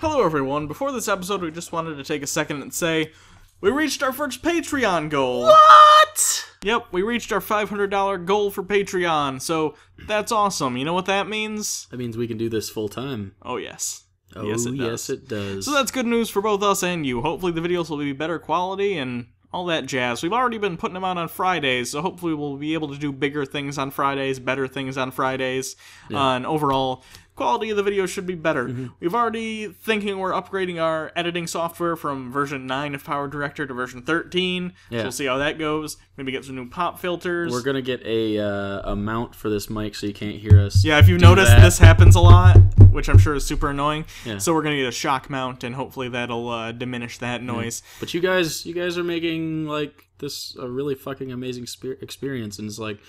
Hello everyone, before this episode we just wanted to take a second and say, we reached our first Patreon goal! What? Yep, we reached our $500 goal for Patreon, so that's awesome. You know what that means? That means we can do this full time. Oh yes. Oh, yes it does. Yes, it does. So that's good news for both us and you. Hopefully the videos will be better quality and all that jazz. We've already been putting them out on Fridays, so hopefully we'll be able to do bigger things on Fridays, better things on Fridays, and overall quality of the video should be better. We've already thinking we're upgrading our editing software from version 9 of Power Director to version 13. So we'll see how that goes. Maybe get some new pop filters. We're gonna get a mount for this mic so you can't hear us. Yeah, if you've noticed, this happens a lot, which I'm sure is super annoying. So we're gonna get a shock mount, and hopefully that'll diminish that noise. But you guys are making like this a really fucking amazing experience, and it's like,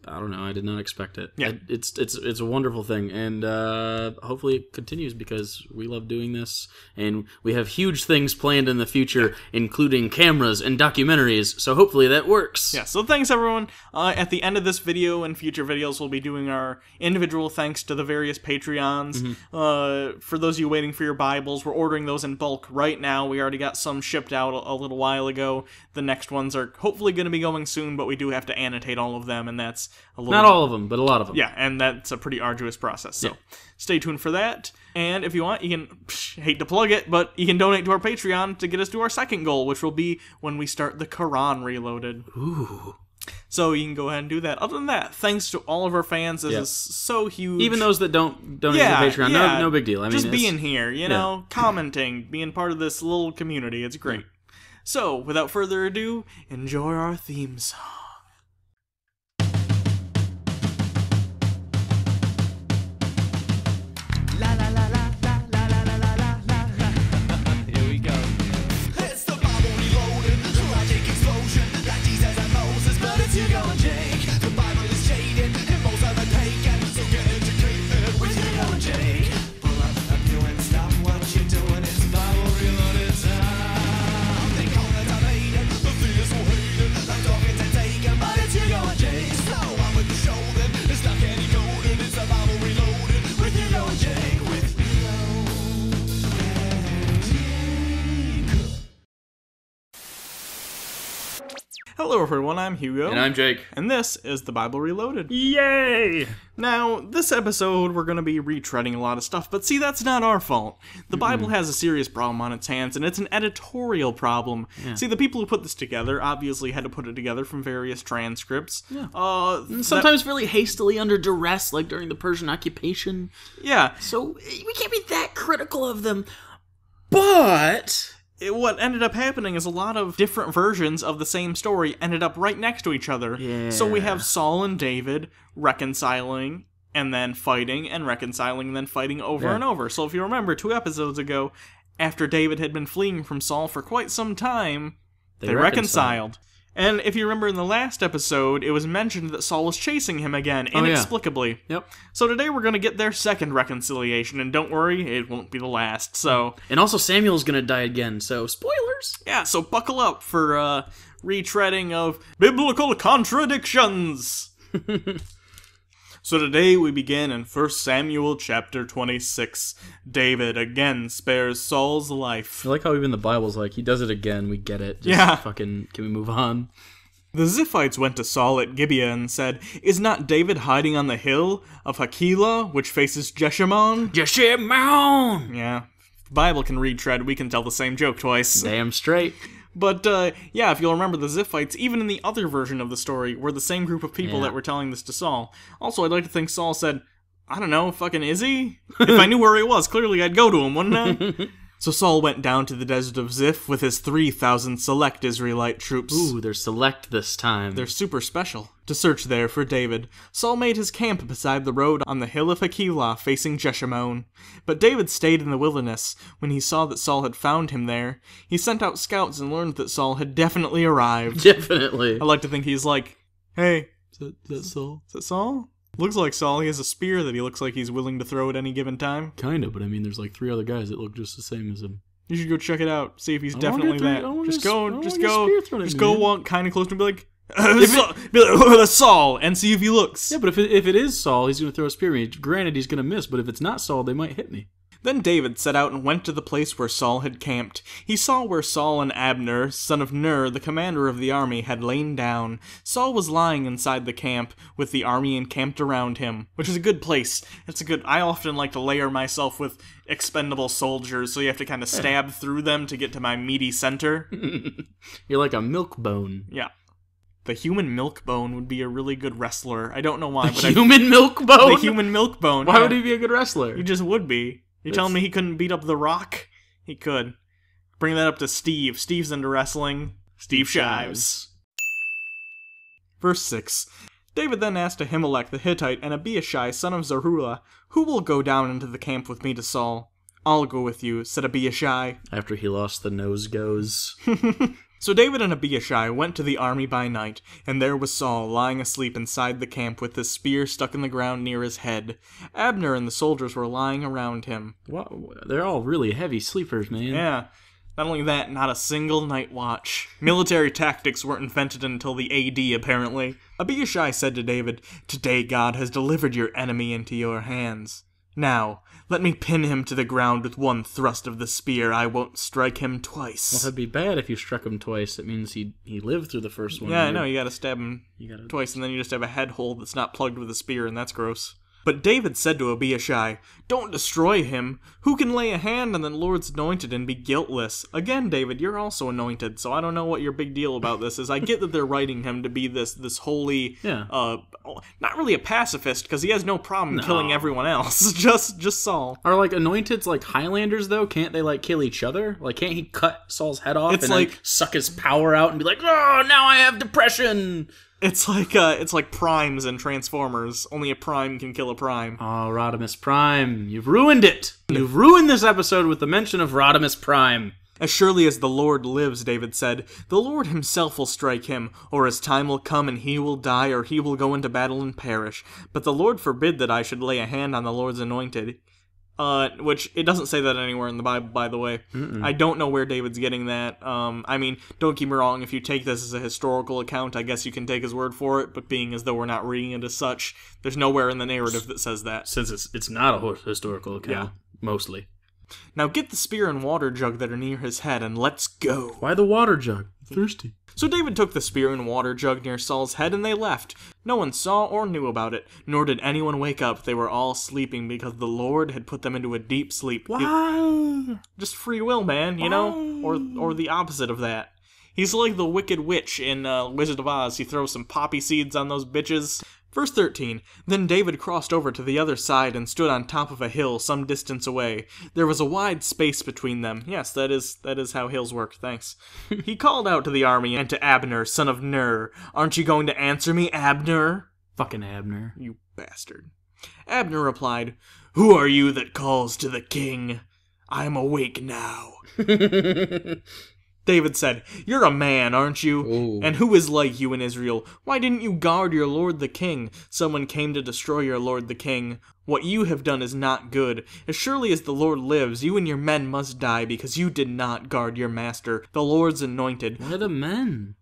I don't know, I did not expect it. Yeah. It's a wonderful thing, and hopefully it continues because we love doing this, and we have huge things planned in the future, including cameras and documentaries, so hopefully that works. Yeah, so thanks everyone. At the end of this video and future videos, we'll be doing our individual thanks to the various Patreons. For those of you waiting for your Bibles, we're ordering those in bulk right now. We already got some shipped out a little while ago. The next ones are hopefully going to be going soon, but we do have to annotate all of them, and that's not all of them, but a lot of them. Yeah, and that's a pretty arduous process, so stay tuned for that. And if you want, you can, hate to plug it, but you can donate to our Patreon to get us to our second goal, which will be when we start the Quran Reloaded. Ooh. So you can go ahead and do that. Other than that, thanks to all of our fans. This is so huge. Even those that don't donate to Patreon, no big deal. I mean, just being here, you know, commenting, being part of this little community, it's great. So, without further ado, enjoy our theme song. Here we go. It's the Bible reloaded, the logic explosion, like Jesus and Moses, but it's Hugo and Jake. The Bible is jaded, and most of the taken, so get educated with Hugo and Jake. Pull up you and stop what you're doing, it's Bible reloaded time. They call it debated, the theists will hate it, like talking to taken, but it's Hugo and Jake. So on with the show then, it's not candy coated, it's the Bible reloaded with Hugo and Jake. Hello everyone, I'm Hugo. And I'm Jake. And this is the Bible Reloaded. Yay! Now, this episode we're going to be retreading a lot of stuff, but see, that's not our fault. The Bible has a serious problem on its hands, and it's an editorial problem. See, the people who put this together obviously had to put it together from various transcripts. Sometimes really hastily under duress, like during the Persian occupation. Yeah. So we can't be that critical of them. But What ended up happening is a lot of different versions of the same story ended up right next to each other. Yeah. So we have Saul and David reconciling and then fighting and reconciling and then fighting over and over. So if you remember 2 episodes ago, after David had been fleeing from Saul for quite some time, they reconciled. And if you remember in the last episode, it was mentioned that Saul was chasing him again, inexplicably. Yep. So today we're going to get their second reconciliation, and don't worry, it won't be the last, so... And also Samuel's gonna die again, so spoilers! Yeah, so buckle up for retreading of biblical contradictions! So today we begin in 1 Samuel chapter 26. David again spares Saul's life. I like how even the Bible's like, he does it again, we get it. Just fucking, can we move on? The Ziphites went to Saul at Gibeah and said, "Is not David hiding on the hill of Hakilah, which faces Jeshimon?" Jeshimon! Yeah, if the Bible can retread, we can tell the same joke twice. Damn straight. But, yeah, if you'll remember, the Ziphites, even in the other version of the story, were the same group of people that were telling this to Saul. Also, I'd like to think Saul said, I don't know, fucking is he? If I knew where he was, clearly I'd go to him, wouldn't I? So Saul went down to the desert of Ziph with his 3,000 select Israelite troops. Ooh, they're select this time. They're super special. To search there for David. Saul made his camp beside the road on the hill of Hakilah, facing Jeshimon. But David stayed in the wilderness. When he saw that Saul had found him there, he sent out scouts and learned that Saul had definitely arrived. Definitely. I like to think he's like, hey, is that Saul? Is that Saul? Looks like Saul. He has a spear that he looks like he's willing to throw at any given time. Kinda, but I mean, there's like 3 other guys that look just the same as him. You should go check it out. See if he's definitely that. Just Just go walk kind of close to him and be like, That's Saul, and see if he looks. Yeah, but if it is Saul, he's going to throw a spear at me. Granted, he's going to miss, but if it's not Saul, they might hit me. Then David set out and went to the place where Saul had camped. He saw where Saul and Abner, son of Ner, the commander of the army, had lain down. Saul was lying inside the camp, with the army encamped around him, which is a good place. I often like to layer myself with expendable soldiers, so you have to kind of stab through them to get to my meaty center. You're like a milk bone. Yeah. The human milk bone would be a really good wrestler. I don't know why, but Human milk bone? the human milk bone. Why would he be a good wrestler? He just would be. You telling me he couldn't beat up The Rock? He could. Bring that up to Steve. Steve's into wrestling. Steve Shives. Verse 6. David then asked Ahimelech the Hittite and Abishai son of Zeruiah, "Who will go down into the camp with me to Saul?" "I'll go with you," said Abishai. After he lost the nose goes. So David and Abishai went to the army by night, and there was Saul lying asleep inside the camp with his spear stuck in the ground near his head. Abner and the soldiers were lying around him. Wow, they're all really heavy sleepers, man. Yeah. Not only that, not a single night watch. Military tactics weren't invented until the AD, apparently. Abishai said to David, "Today God has delivered your enemy into your hands. Now, let me pin him to the ground with one thrust of the spear. I won't strike him twice." Well, that'd be bad if you struck him twice. It means he lived through the first one. Yeah, I know. You gotta stab him twice, and then you just have a head hole that's not plugged with a spear, and that's gross. But David said to Abishai, "Don't destroy him. Who can lay a hand on the Lord's anointed and be guiltless?" Again, David, you're also anointed, so I don't know what your big deal about this is. I get that they're writing him to be this holy, not really a pacifist, because he has no problem killing everyone else. just Saul. Are, like, anointeds like Highlanders, though? Can't they, like, kill each other? Like, can't he cut Saul's head off then suck his power out and be like, "Oh, now I have depression"? It's like Primes and Transformers. Only a Prime can kill a Prime. Oh, Rodimus Prime. You've ruined it. You've ruined this episode with the mention of Rodimus Prime. "As surely as the Lord lives," David said, "the Lord himself will strike him, or his time will come and he will die, or he will go into battle and perish. But the Lord forbid that I should lay a hand on the Lord's anointed." Which, it doesn't say that anywhere in the Bible, by the way. I don't know where David's getting that. I mean, don't get me wrong, if you take this as a historical account, I guess you can take his word for it, but being as though we're not reading it as such, there's nowhere in the narrative that says that. Since it's not a historical account, mostly. "Now get the spear and water jug that are near his head, and let's go." Why the water jug? Thirsty. So David took the spear and water jug near Saul's head, and they left. No one saw or knew about it, nor did anyone wake up. They were all sleeping because the Lord had put them into a deep sleep. Why? Just free will, man, you know? Or the opposite of that. He's like the Wicked Witch in Wizard of Oz. He throws some poppy seeds on those bitches. Verse 13, "Then David crossed over to the other side and stood on top of a hill some distance away. There was a wide space between them." Yes, that is how hills work, thanks. "He called out to the army and to Abner, son of Ner, 'Aren't you going to answer me, Abner?'" Fucking Abner. "You bastard." Abner replied, "Who are you that calls to the king? I am awake now." David said, "You're a man, aren't you? Ooh. And who is like you in Israel? Why didn't you guard your lord the king? Someone came to destroy your lord the king. What you have done is not good. As surely as the Lord lives, you and your men must die because you did not guard your master, the Lord's anointed." Why the men?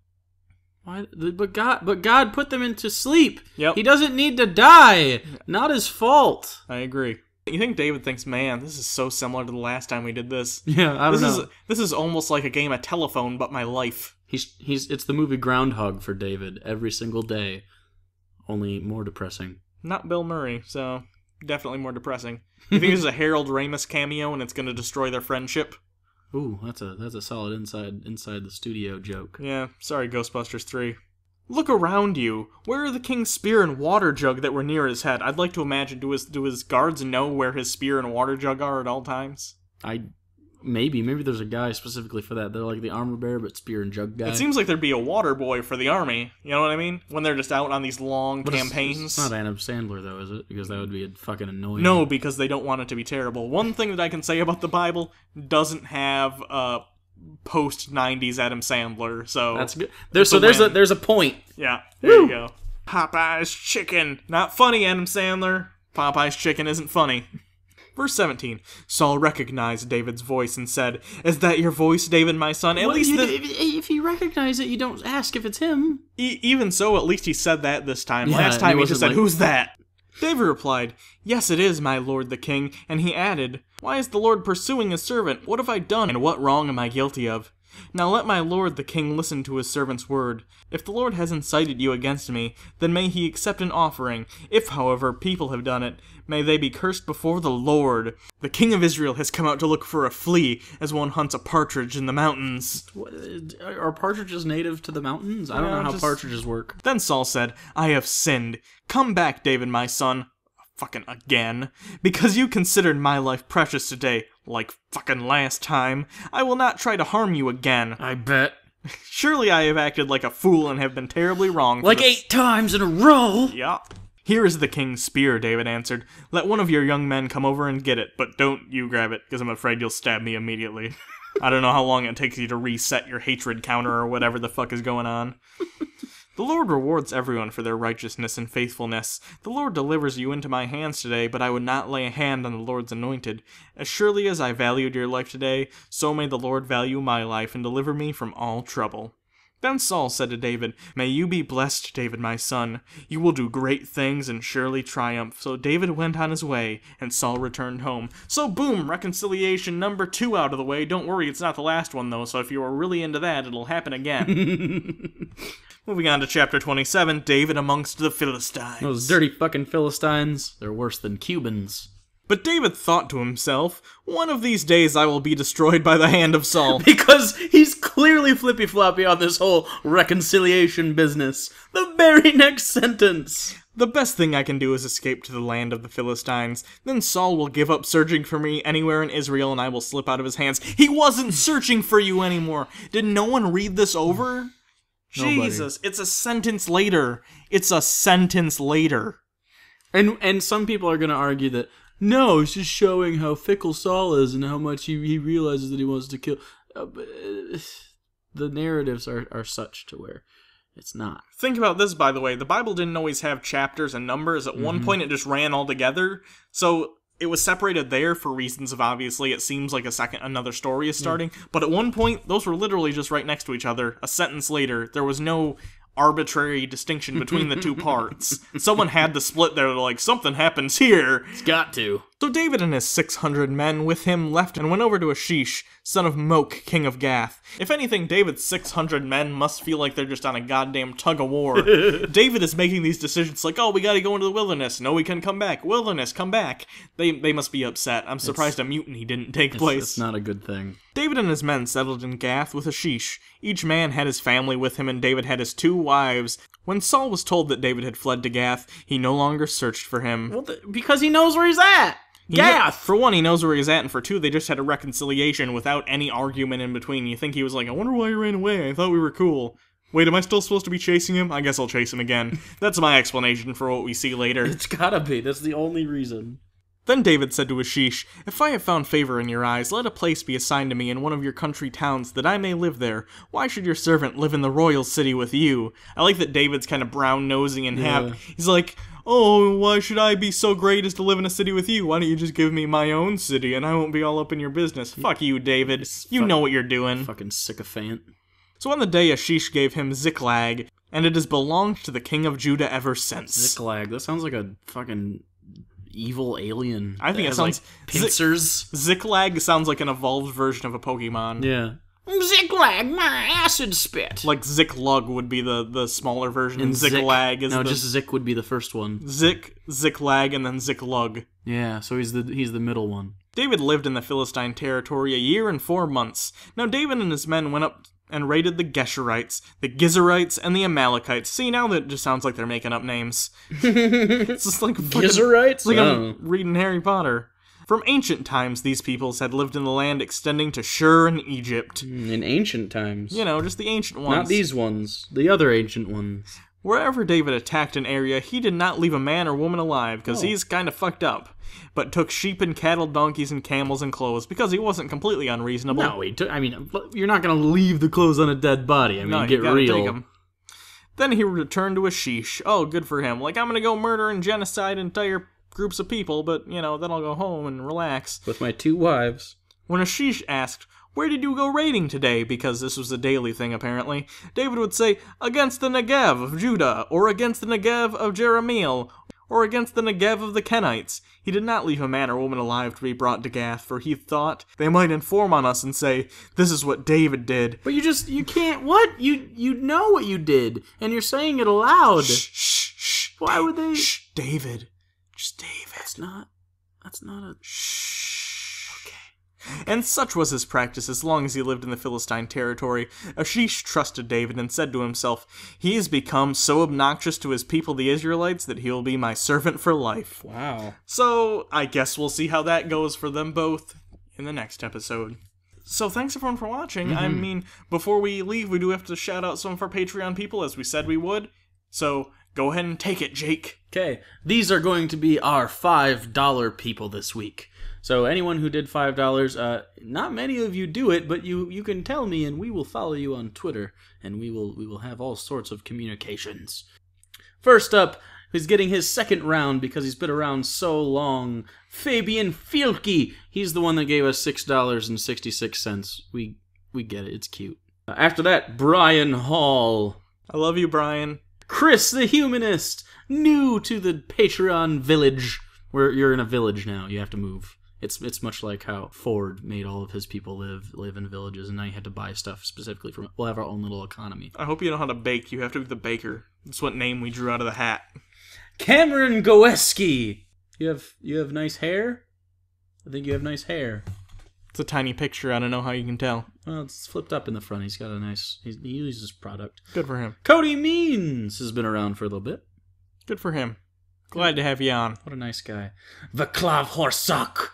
Why? But God put them into sleep. Yep. He doesn't need to die. Not his fault. I agree. You think David thinks, man, this is so similar to the last time we did this. Yeah, I don't know. This is almost like a game of telephone, but my life. It's the movie Groundhog for David every single day, only more depressing. Not Bill Murray, so definitely more depressing. You think this is a Harold Ramis cameo and it's going to destroy their friendship? Ooh, that's a solid inside the studio joke. Yeah, sorry, Ghostbusters 3. "Look around you. Where are the king's spear and water jug that were near his head?" I'd like to imagine, do his guards know where his spear and water jug are at all times? Maybe there's a guy specifically for that. They're like the armor bearer, but spear and jug guy. It seems like there'd be a water boy for the army. You know what I mean? When they're just out on these long campaigns. It's not Adam Sandler, though, is it? Because that would be fucking annoying. No, because they don't want it to be terrible. One thing that I can say about the Bible, doesn't have post-90s Adam Sandler, so... That's good. There's a point. Yeah, there you go. Popeye's chicken. Not funny, Adam Sandler. Popeye's chicken isn't funny. Verse 17, "Saul recognized David's voice and said, 'Is that your voice, David, my son?'" At least if you recognize it, you don't ask if it's him. Even so, at least he said that this time. Yeah, Last time he just said, like... "Who's that?" David replied, "Yes, it is, my lord the king," and he added, Why is the Lord pursuing his servant? What have I done, and what wrong am I guilty of? Now let my lord the king listen to his servant's word. If the Lord has incited you against me, then may he accept an offering. If, however, people have done it, may they be cursed before the Lord. The king of Israel has come out to look for a flea, as one hunts a partridge in the mountains. Are partridges native to the mountains? I don't know how partridges work. Then Saul said, I have sinned. Come back, David, my son. Fucking again. Because you considered my life precious today, like fucking last time, I will not try to harm you again. I bet. Surely I have acted like a fool and have been terribly wrong. Like 8 times in a row! Yeah. Here is the king's spear, David answered. Let one of your young men come over and get it, but don't you grab it, because I'm afraid you'll stab me immediately. I don't know how long it takes you to reset your hatred counter or whatever the fuck is going on. The Lord rewards everyone for their righteousness and faithfulness. The Lord delivers you into my hands today, but I would not lay a hand on the Lord's anointed. As surely as I valued your life today, so may the Lord value my life and deliver me from all trouble. Then Saul said to David, May you be blessed, David, my son. You will do great things and surely triumph. So David went on his way, and Saul returned home. So boom, reconciliation number 2 out of the way. Don't worry, it's not the last one, though, so if you were really into that, it'll happen again. Moving on to chapter 27, David amongst the Philistines. Those dirty fucking Philistines, they're worse than Cubans. But David thought to himself, one of these days I will be destroyed by the hand of Saul. Because he's clearly flippy-floppy on this whole reconciliation business. The very next sentence. The best thing I can do is escape to the land of the Philistines. Then Saul will give up searching for me anywhere in Israel and I will slip out of his hands. He wasn't searching for you anymore. Did no one read this over? Nobody. Jesus, it's a sentence later. It's a sentence later. And some people are going to argue that, no, it's just showing how fickle Saul is and how much he realizes that he wants to kill. The narratives are such to where it's not. Think about this, by the way. The Bible didn't always have chapters and numbers. At one point, it just ran all together. So it was separated there for reasons of, obviously, it seems like another story is starting. But at one point, those were literally just right next to each other. A sentence later, there was no arbitrary distinction between the two parts. Someone had to split there, like, something happens here. It's got to. So David and his 600 men with him left and went over to Achish, son of Moke, king of Gath. If anything, David's 600 men must feel like they're just on a goddamn tug-of-war. David is making these decisions like, oh, we gotta go into the wilderness. No, we can come back. Wilderness, come back. They must be upset. I'm surprised a mutiny didn't take place. It's not a good thing. David and his men settled in Gath with Achish. Each man had his family with him, and David had his 2 wives. When Saul was told that David had fled to Gath, he no longer searched for him. Well, because he knows where he's at. Gath! For one, he knows where he's at, and for 2, they just had a reconciliation without any argument in between. You think he was like, I wonder why he ran away, I thought we were cool. Wait, am I still supposed to be chasing him? I guess I'll chase him again. That's my explanation for what we see later. It's gotta be, that's the only reason. Then David said to Achish, If I have found favor in your eyes, let a place be assigned to me in one of your country towns, that I may live there. Why should your servant live in the royal city with you? I like that David's kind of brown-nosing and he's like, oh, why should I be so great as to live in a city with you? Why don't you just give me my own city, and I won't be all up in your business? Fuck you, David. You know what you're doing. Fucking sycophant. So on the day Achish gave him Ziklag, and it has belonged to the king of Judah ever since. Ziklag, that sounds like a fucking evil alien. I think it sounds like pincers. Ziklag sounds like an evolved version of a Pokemon. Yeah. Ziklag, my acid spit. Like Ziklug would be the smaller version, and Ziklag is just Zik would be the first one. Ziklag, and then Ziklug. Yeah, so he's the middle one. David lived in the Philistine territory 1 year and 4 months. Now David and his men went up and raided the Geshurites, the Gizurites, and the Amalekites. See, now that just sounds like they're making up names. It's just like Gizurites? It's like I'm reading Harry Potter. From ancient times, these peoples had lived in the land extending to Shur and Egypt. In ancient times. You know, just the ancient ones. Not these ones. The other ancient ones. Wherever David attacked an area, he did not leave a man or woman alive, because he's kind of fucked up. But took sheep and cattle, donkeys and camels and clothes, because he wasn't completely unreasonable. No, you're not going to leave the clothes on a dead body. I mean, no, get you gotta real. Take 'em. Then he returned to Achish. Oh, good for him. Like, I'm gonna go murder and genocide entire groups of people, but, then I'll go home and relax. With my 2 wives. When Achish asked, where did you go raiding today? Because this was a daily thing, apparently. David would say, against the Negev of Judah, or against the Negev of Jeremiel, or against the Negev of the Kenites. He did not leave a man or woman alive to be brought to Gath, for he thought they might inform on us and say, this is what David did. But you can't, what? You know what you did, and you're saying it aloud. Shh. Why would they? Shh, David. Just David. That's not a... Shh. Okay. And such was his practice as long as he lived in the Philistine territory. Ashish trusted David and said to himself, he has become so obnoxious to his people, the Israelites, that he will be my servant for life. Wow. So, I guess we'll see how that goes for them both in the next episode. So thanks everyone for watching. I mean, before we leave, we do have to shout out some of our Patreon people, as we said we would. So, go ahead and take it, Jake. Okay, these are going to be our $5 people this week. So anyone who did $5, not many of you do it, but you can tell me, and we will follow you on Twitter, and we will have all sorts of communications. First up, who's getting his second round because he's been around so long, Fabian Fielke. He's the one that gave us $6.66. We get it. It's cute. After that, Brian Hall. I love you, Brian. Chris the Humanist, new to the Patreon village, where you're in a village now. You have to move. It's much like how Ford made all of his people live in villages, and now you have to buy stuff specifically from it. We'll have our own little economy. I hope you know how to bake. You have to be the baker. That's what name we drew out of the hat. Cameron Goeski. You have nice hair? I think you have nice hair. It's a tiny picture. I don't know how you can tell. Well, it's flipped up in the front. He's got a nice... He uses product. Good for him. Cody Means has been around for a little bit. Good for him. Glad to have you on. What a nice guy. Vaclav Horsak.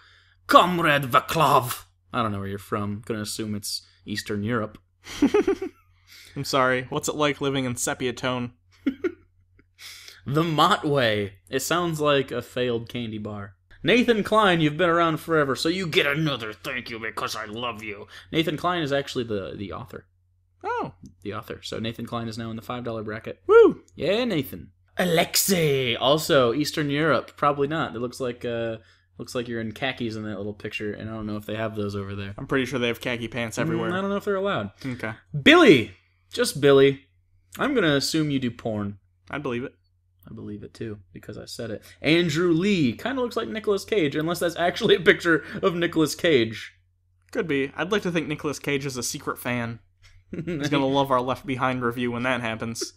Comrade Vaclav. I don't know where you're from. I'm going to assume it's Eastern Europe. I'm sorry. What's it like living in sepia tone? The Motway. It sounds like a failed candy bar. Nathan Klein, you've been around forever, so you get another thank you because I love you. Nathan Klein is actually the author. Oh. The author. So Nathan Klein is now in the $5 bracket. Woo! Yeah, Nathan. Alexei, also Eastern Europe. Probably not. It looks like you're in khakis in that little picture, and I don't know if they have those over there. I'm pretty sure they have khaki pants everywhere. I don't know if they're allowed. Okay. Billy! Just Billy. I'm going to assume you do porn. I'd believe it. I believe it too, because I said it. Andrew Lee. Kind of looks like Nicolas Cage, unless that's actually a picture of Nicolas Cage. Could be. I'd like to think Nicolas Cage is a secret fan. He's going to love our Left Behind review when that happens.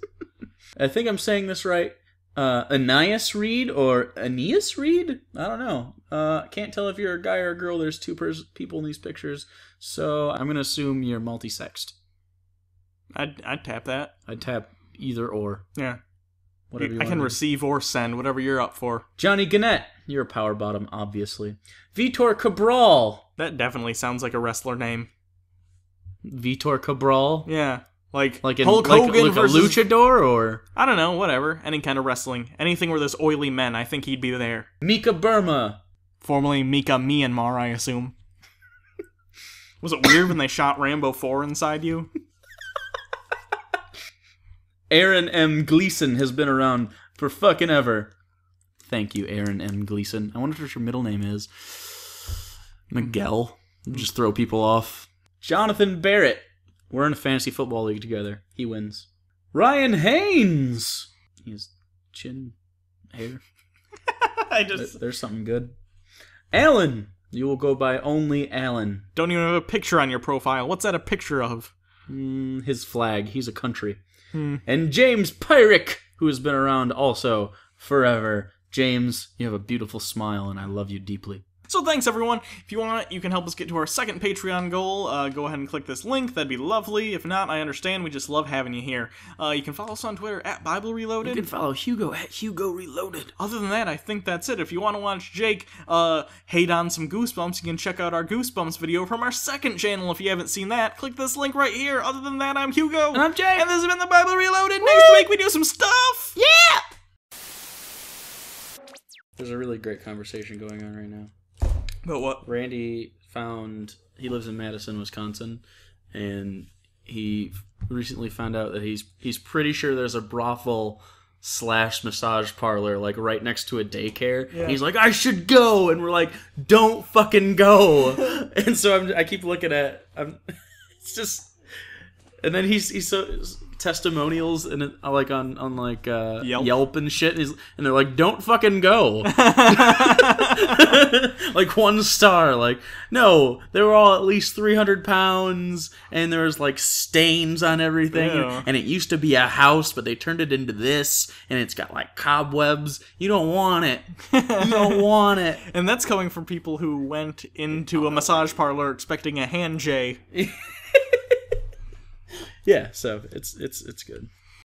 I think I'm saying this right. Aeneas Reed or Aeneas Reed? I don't know. Can't tell if you're a guy or a girl. There's two people in these pictures. So I'm going to assume you're multi-sexed. I'd tap that. I'd tap either or. Yeah. Whatever you I can want. receive or send, whatever you're up for. Johnny Gannett. You're a power bottom, obviously. Vitor Cabral. That definitely sounds like a wrestler name. Vitor Cabral? Yeah. Like Hulk Hogan like versus... a luchador, or? I don't know, whatever. Any kind of wrestling. Anything where there's oily men, I think he'd be there. Mika Burma. Formerly Mika Myanmar, I assume. Was it weird when they shot Rambo 4 inside you? Aaron M. Gleason has been around for fucking ever. Thank you, Aaron M. Gleason. I wonder what your middle name is. Miguel. Just throw people off. Jonathan Barrett. We're in a fantasy football league together. He wins. Ryan Haynes. He has chin hair. There's something good. Alan. You will go by only Alan. Don't even have a picture on your profile. What's that a picture of? His flag. He's a country. And James Pyrick, who has been around also forever. James, you have a beautiful smile, and I love you deeply. So thanks, everyone. If you want, you can help us get to our second Patreon goal. Go ahead and click this link. That'd be lovely. If not, I understand. We just love having you here. You can follow us on Twitter at Bible Reloaded. You can follow Hugo at Hugo Reloaded. Other than that, I think that's it. If you want to watch Jake hate on some Goosebumps, you can check out our Goosebumps video from our second channel. If you haven't seen that, click this link right here. Other than that, I'm Hugo. And I'm Jake. And this has been the Bible Reloaded. Woo! Next week, we do some stuff. Yeah! There's a really great conversation going on right now. But what? Randy he lives in Madison, Wisconsin, and he recently found out that he's pretty sure there's a brothel / massage parlor like right next to a daycare. Yeah. He's like, I should go, and we're like, don't fucking go. And so I keep looking at it's just, and then he's so testimonials and like on like Yelp. Yelp and shit, and they're like, "Don't fucking go." Like 1 star. Like, no, they were all at least 300 pounds, and there was like stains on everything, Ew. and it used to be a house, but they turned it into this, and it's got like cobwebs. You don't want it. You don't want it. And that's coming from people who went into a massage parlor expecting a hand J. Yeah, so it's good.